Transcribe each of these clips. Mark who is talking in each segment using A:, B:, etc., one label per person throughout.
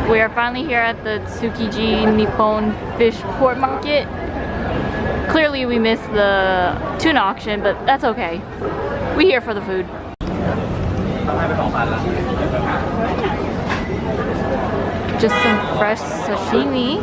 A: We are finally here at the Tsukiji Nippon Fish Port Market. Clearly we missed the tuna auction, but that's okay. We're here for the food. Just some fresh sashimi.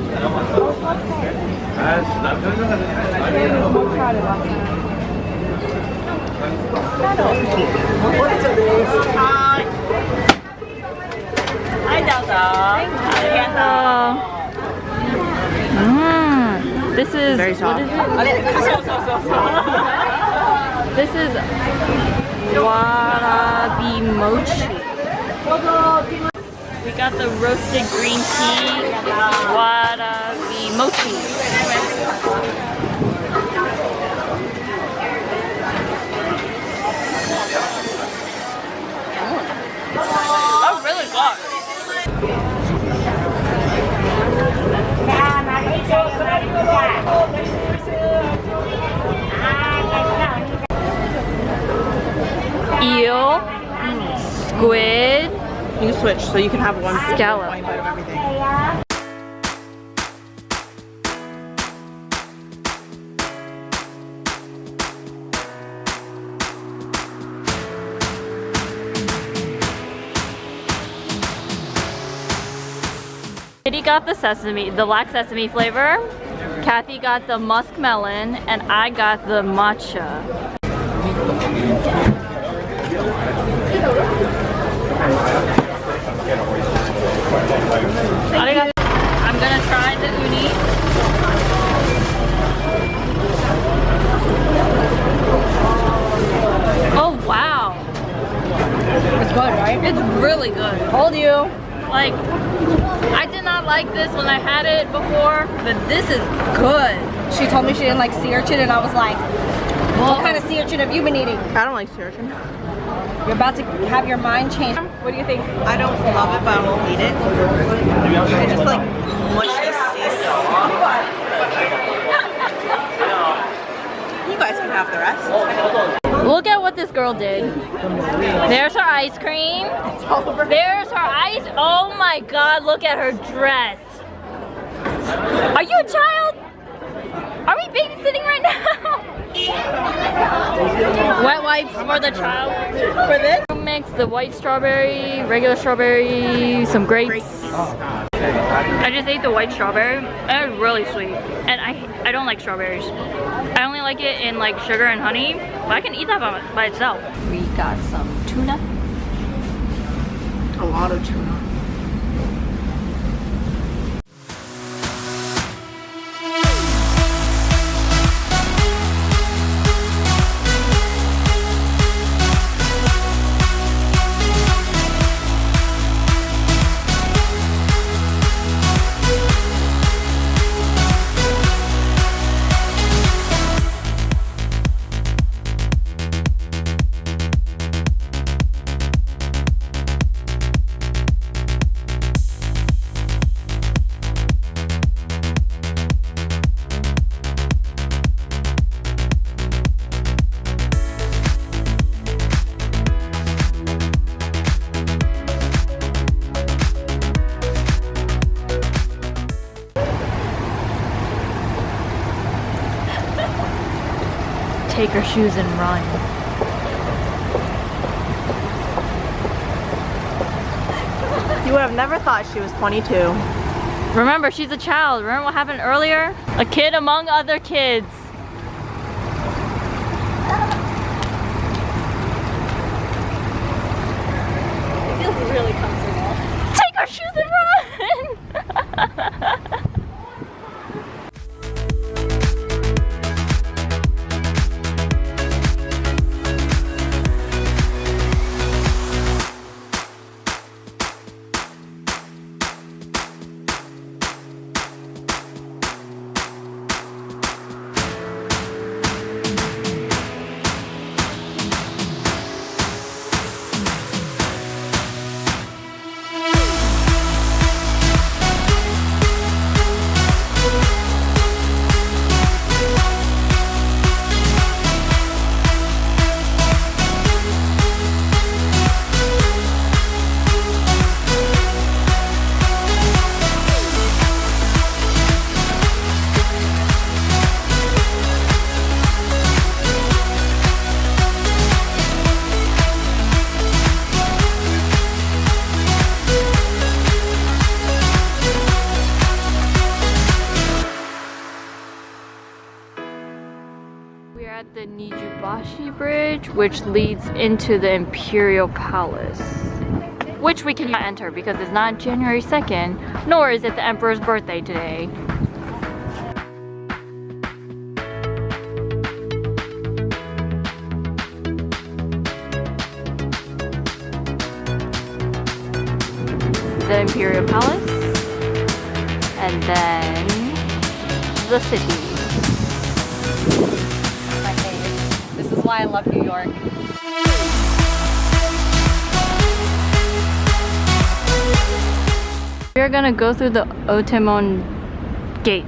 A: This is very soft. What is it? This is warabi mochi. We got the roasted green tea warabi mochi. Oh, really good. Eel, squid.
B: You can switch so you can have one
A: scallop.
B: bite of everything.
A: Kitty got the sesame, the black sesame flavor. Kathy got the muskmelon, and I got the matcha. I'm gonna try the uni. Oh wow!
B: It's good, right?
A: It's really good.
B: Told you.
A: Like, I did not like this when I had it before, but this is good.
B: She told me she didn't like sea urchin, and I was like,
A: Whoa.
B: what kind of sea urchin have you been eating? I don't like sea urchin. You're about to have your mind changed. What do you think? I don't love it, but I won't eat it. I just like mushy sea salt. You guys can have the rest.
A: Look at what this girl did. There's her ice cream. There's her ice. Oh my god, look at her dress. Are you a child? Are we babysitting right now? Wet wipes for the child.
B: For this?
A: Mix the white strawberry, regular strawberry, some grapes. I just ate the white strawberry and it's really sweet. And I don't like strawberries. I only like it in like sugar and honey, but I can eat that by itself. We got some tuna.
B: A lot of tuna.
A: Take her shoes and run.
B: You would have never thought she was 22.
A: Remember, she's a child. Remember what happened earlier? A kid among other kids.
B: It feels really comfortable.
A: Take her shoes and run! Tsukiji Bridge, which leads into the Imperial Palace, which we cannot enter because it's not January 2nd, nor is it the Emperor's birthday today. The Imperial Palace, and then the city.
B: My fave. This is why I love New York.
A: We're gonna go through the Otemon gate.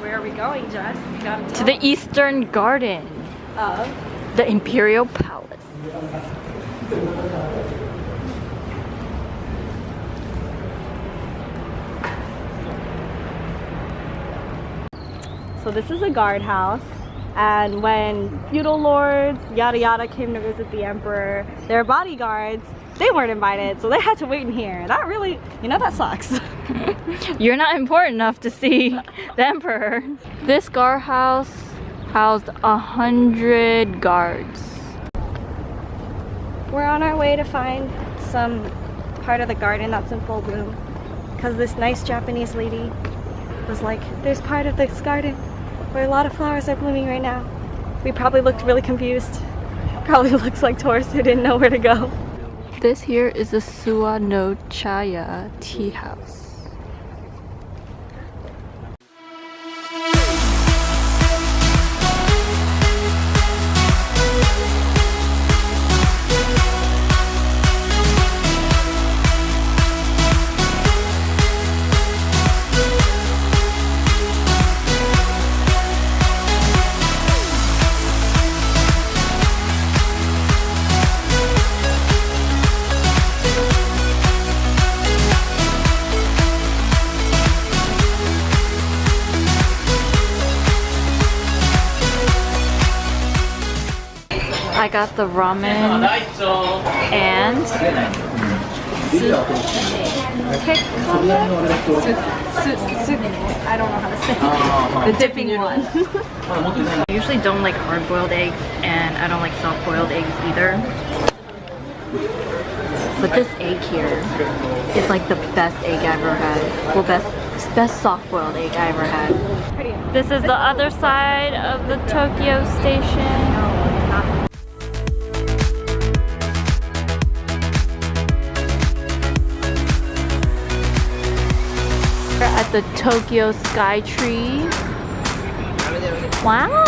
B: Where are we going, Jess? You gotta
A: To the Eastern Garden
B: of
A: the Imperial Palace.
B: So this is a guardhouse, and when feudal lords, yada yada, came to visit the emperor, their bodyguards, they weren't invited, so they had to wait in here. That really, you know, that sucks.
A: You're not important enough to see the emperor. This guardhouse housed 100 guards.
B: We're on our way to find some part of the garden that's in full bloom, because this nice Japanese lady was like, there's part of this garden where a lot of flowers are blooming right now. We probably looked really confused. Probably looks like tourists who didn't know where to go.
A: This here is the SUWA-NO-CHAYA tea house. I got the ramen and
B: I don't know how to say it. The dipping one.
A: I usually don't like hard-boiled eggs, and I don't like soft-boiled eggs either. But this egg here is like the best egg I ever had. Well, best soft-boiled egg I ever had. This is the other side of the Tokyo station. We're at the Tokyo Skytree. Wow!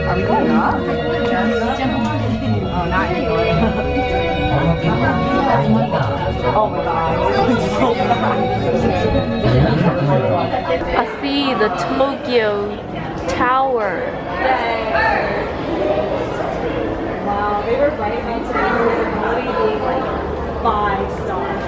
B: Are we going up? Oh, not anymore. Oh my god.
A: I see the Tokyo Tower.
B: Wow, they were writing on today's visibility being like 5 stars.